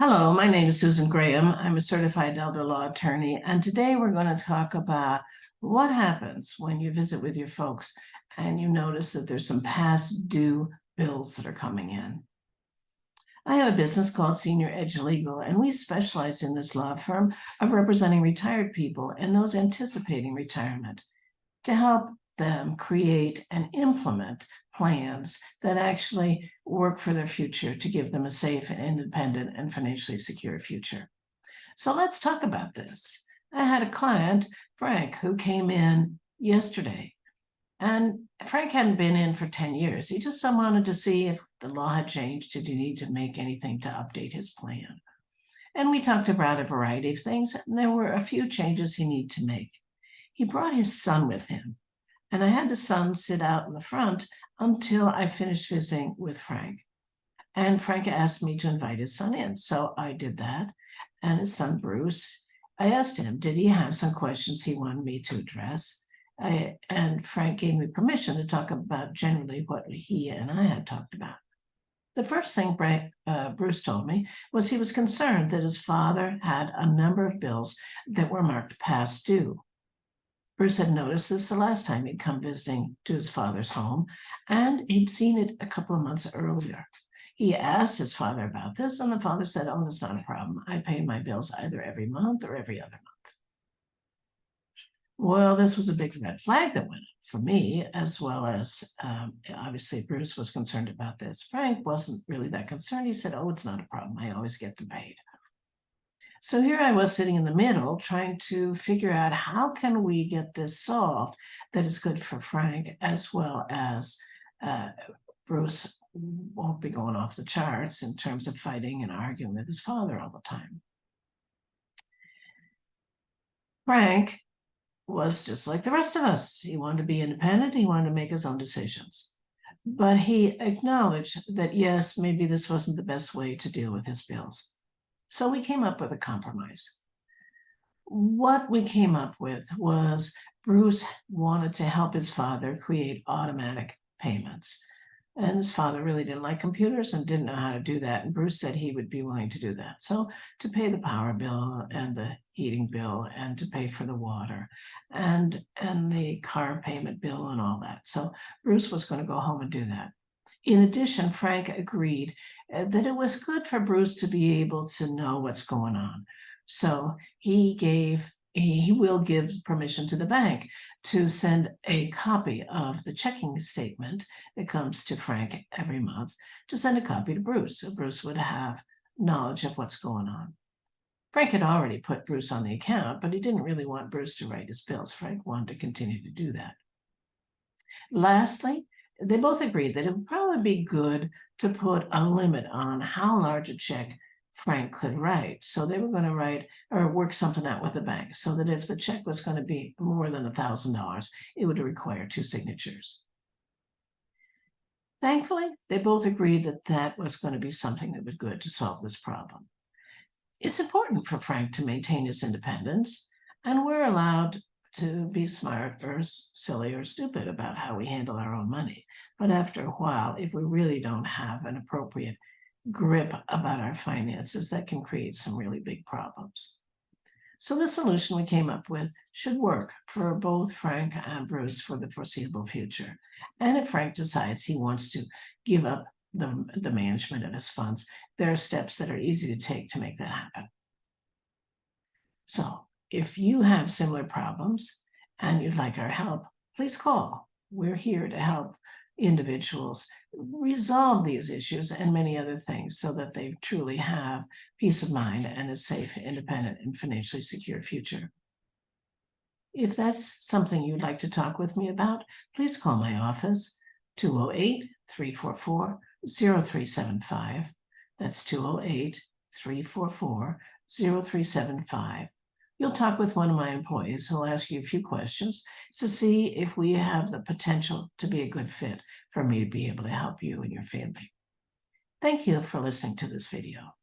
Hello, my name is Susan Graham. I'm a certified elder law attorney, and today we're going to talk about what happens when you visit with your folks and you notice that there's some past due bills that are coming in. I have a business called Senior Edge Legal, and we specialize in this law firm of representing retired people and those anticipating retirement to help them create and implement plans that actually work for their future to give them a safe and independent and financially secure future. So let's talk about this. I had a client, Frank, who came in yesterday. And Frank hadn't been in for 10 years. He just wanted to see if the law had changed. Did he need to make anything to update his plan? And we talked about a variety of things, and there were a few changes he needed to make. He brought his son with him, and I had the son sit out in the front until I finished visiting with Frank. And Frank asked me to invite his son in, so I did that. And his son, Bruce, I asked him, did he have some questions he wanted me to address? And Frank gave me permission to talk about generally what he and I had talked about. The first thing Bruce told me was he was concerned that his father had a number of bills that were marked past due. Bruce had noticed this the last time he'd come visiting to his father's home, and he'd seen it a couple of months earlier. He asked his father about this, and the father said, "Oh, that's not a problem. I pay my bills either every month or every other month." Well, this was a big red flag that went up for me, as well as obviously Bruce was concerned about this. Frank wasn't really that concerned. He said, "Oh, it's not a problem. I always get them paid." So here I was sitting in the middle trying to figure out how can we get this solved that is good for Frank, as well as Bruce won't be going off the charts in terms of fighting and arguing with his father all the time. Frank was just like the rest of us. He wanted to be independent. He wanted to make his own decisions. But he acknowledged that, yes, maybe this wasn't the best way to deal with his bills. So we came up with a compromise. What we came up with was Bruce wanted to help his father create automatic payments. And his father really didn't like computers and didn't know how to do that. And Bruce said he would be willing to do that. So to pay the power bill and the heating bill and to pay for the water and the car payment bill and all that. So Bruce was going to go home and do that. In addition, Frank agreed that it was good for Bruce to be able to know what's going on. So he will give permission to the bank to send a copy of the checking statement that comes to Frank every month, to send a copy to Bruce, so Bruce would have knowledge of what's going on. Frank had already put Bruce on the account, but he didn't really want Bruce to write his bills. Frank wanted to continue to do that. Lastly, they both agreed that it would probably be good to put a limit on how large a check Frank could write. So they were going to write or work something out with the bank so that if the check was going to be more than $1,000, it would require 2 signatures. Thankfully, they both agreed that that was going to be something that would be good to solve this problem. It's important for Frank to maintain his independence, and we're allowed to be smart or silly or stupid about how we handle our own money. But after a while, if we really don't have an appropriate grip about our finances, that can create some really big problems. So the solution we came up with should work for both Frank and Bruce for the foreseeable future. And if Frank decides he wants to give up the management of his funds, there are steps that are easy to take to make that happen. So if you have similar problems and you'd like our help, please call. We're here to help individuals resolve these issues and many other things so that they truly have peace of mind and a safe, independent, and financially secure future. If that's something you'd like to talk with me about, please call my office, 208-344-0375. That's 208-344-0375. You'll talk with one of my employees who'll ask you a few questions to see if we have the potential to be a good fit for me to be able to help you and your family. Thank you for listening to this video.